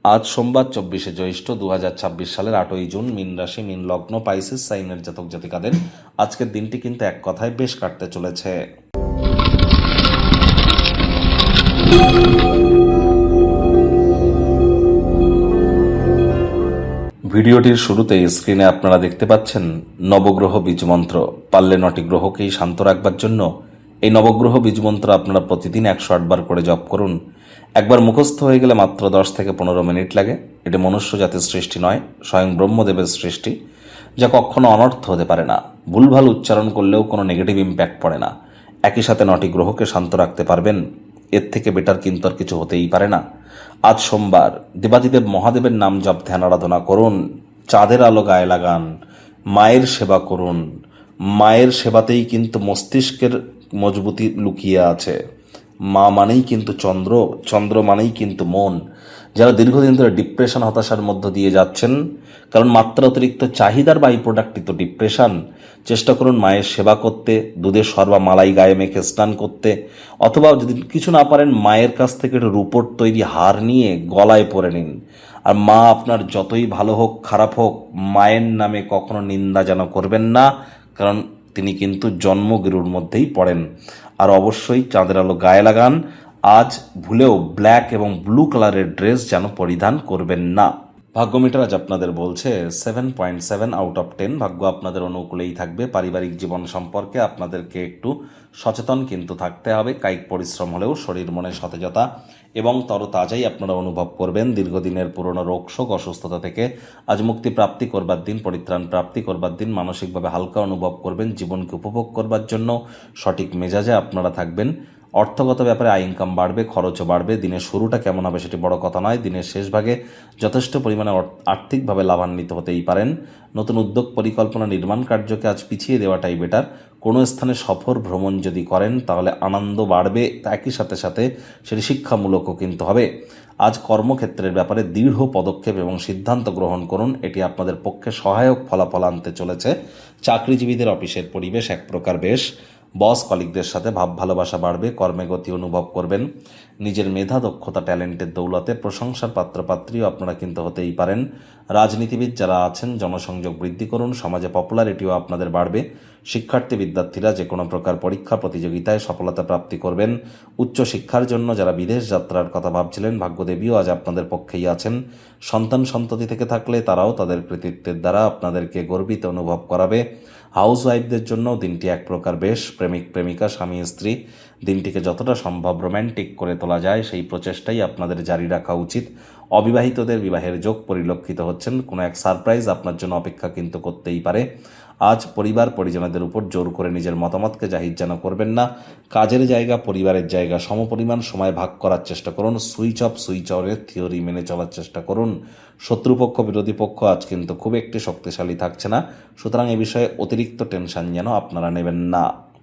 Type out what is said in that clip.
আজ সোমবার 24শে জ্যৈষ্ঠ 2026 সালের 8ই জুন। মীন রাশি, মীন লগ্ন, পাইসিস সাইনের জাতক জাতিকাদের আজকের দিনটি কিন্তু এক কথায় বেশ কাটতে চলেছে। ভিডিওটির শুরুতেই স্ক্রিনে আপনারা দেখতে পাচ্ছেন নবগ্রহ বীজমন্ত্র। পারলে 9টি গ্রহকেই শান্ত রাখবার জন্য এই নবগ্রহ বীজমন্ত্র আপনারা প্রতিদিন 108 বার করে জপ করুন। একবার মুখস্থ হয়ে গেলে মাত্র 10 থেকে 15 মিনিট লাগে। এটি মনুষ্য জাতির সৃষ্টি নয়, স্বয়ং ব্রহ্মদেবের সৃষ্টি, যা কখনো অনর্থ হতে পারে না। ভুলভাল উচ্চারণ করলেও কোনো নেগেটিভ ইম্প্যাক্ট পড়ে না। একই সাথে 9টি গ্রহকে শান্ত রাখতে পারবেন, এর থেকে বেটার কিন্তু আর কিছু হতেই পারে না। আজ সোমবার, দেবাদিদেব মহাদেবের নাম জপ ধ্যান আরাধনা করুন, চাঁদের আলো গায়ে লাগান, মায়ের সেবা করুন। মায়ের সেবাতেই কিন্তু মস্তিষ্কের মজবুতি লুকিয়ে আছে। মা মানেই কিন্তু চন্দ্র, চন্দ্র মানেই কিন্তু মন। যারা দীর্ঘদিন ধরে ডিপ্রেশন, হতাশার মধ্য দিয়ে যাচ্ছেন, কারণ মাত্রা অতিরিক্ত চাহিদার বাই প্রোডাক্টই তো ডিপ্রেশন, চেষ্টা করুন মায়ের সেবা করতে, দুধের সরবা মালাই গায়ে মেখে স্নান করতে, অথবা যদি কিছু না পারেন মায়ের কাছ থেকে একটু রূপোর তৈরি হার নিয়ে গলায় পরে নিন। আর মা আপনার যতই ভালো হোক খারাপ হোক, মায়ের নামে কখনো নিন্দা যেন করবেন না, কারণ তিনি কিন্তু জন্মগুরুর মধ্যেই পড়েন। আর অবশ্যই চাঁদের আলো গায়ে লাগান। আজ ভুলেও ব্ল্যাক এবং ব্লু কালারের ড্রেস যেন পরিধান করবেন না। ভাগ্যমিটার আজ আপনাদের বলছে 7.7 আউট অফ 10। ভাগ্য আপনাদের অনুকূলেই থাকবে। পারিবারিক জীবন সম্পর্কে আপনাদেরকে একটু সচেতন কিন্তু থাকতে হবে। কায়িক পরিশ্রম হলেও শরীর মনে সতেজতা এবং তরতাজাই আপনারা অনুভব করবেন। দীর্ঘদিনের পুরনো রোগ শোক অসুস্থতা থেকে আজ মুক্তি প্রাপ্তি করবার দিন, পরিত্রাণ প্রাপ্তি করবার দিন। মানসিকভাবে হালকা অনুভব করবেন। জীবনকে উপভোগ করবার জন্য সঠিক মেজাজে আপনারা থাকবেন। অর্থগত ব্যাপারে আয় ইনকাম বাড়বে, খরচও বাড়বে। দিনের শুরুটা কেমন হবে সেটি বড় কথা নয়, দিনের শেষ ভাগে যথেষ্ট পরিমাণে আর্থিকভাবে লাভান্বিত হতেই পারেন। নতুন উদ্যোগ, পরিকল্পনা, নির্মাণ কার্যকে আজ পিছিয়ে দেওয়াটাই বেটার। কোনো স্থানে সফর ভ্রমণ যদি করেন তাহলে আনন্দ বাড়বে, একই সাথে সাথে সেটি শিক্ষামূলকও কিন্তু হবে। আজ কর্মক্ষেত্রের ব্যাপারে দৃঢ় পদক্ষেপ এবং সিদ্ধান্ত গ্রহণ করুন, এটি আপনাদের পক্ষে সহায়ক ফলাফল আনতে চলেছে। চাকরিজীবীদের অফিসের পরিবেশ এক প্রকার বেশ। বস কলিগদের সাথে ভাব ভালোবাসা বাড়বে, কর্মে গতি অনুভব করবেন। নিজের মেধা, দক্ষতা, ট্যালেন্টের দৌলতে প্রশংসার পাত্রপাত্রীও আপনারা কিন্তু হতেই পারেন। রাজনীতিবিদ যারা আছেন, জনসংযোগ বৃদ্ধি করুন, সমাজে পপুলারিটিও আপনাদের বাড়বে। শিক্ষার্থী বিদ্যার্থীরা যে কোনো প্রকার পরীক্ষা প্রতিযোগিতায় সফলতা প্রাপ্তি করবেন। উচ্চশিক্ষার জন্য যারা বিদেশ যাত্রার কথা ভাবছিলেন, ভাগ্যদেবীও আজ আপনাদের পক্ষেই আছেন। সন্তান সন্ততি থেকে থাকলে তারাও তাদের কৃতিত্বের দ্বারা আপনাদেরকে গর্বিত অনুভব করাবে। হাউস ওয়াইফদের জন্য দিনটি এক প্রকার বেশ। প্রেমিক প্রেমিকা, স্বামী স্ত্রী দিনটিকে যতটা সম্ভব রোম্যান্টিক করে তোলা যায় সেই প্রচেষ্টাই আপনাদের জারি রাখা উচিত। অবিবাহিতদের বিবাহের যোগ পরিলক্ষিত হচ্ছেন। কোনো এক সারপ্রাইজ আপনার জন্য অপেক্ষা কিন্তু করতেই পারে। আজ পরিবার পরিজনদের উপর জোর করে নিজের মতামতকে জাহির যেন করবেন না। কাজের জায়গা, পরিবারের জায়গা সমপরিমাণ সময় ভাগ করার চেষ্টা করুন। সুইচ অফ সুইচ অনের থিওরি মেনে চলার চেষ্টা করুন। শত্রুপক্ষ, বিরোধী পক্ষ আজ কিন্তু খুব একটি শক্তিশালী থাকছে না, সুতরাং এ বিষয়ে অতিরিক্ত টেনশন যেন আপনারা নেবেন না।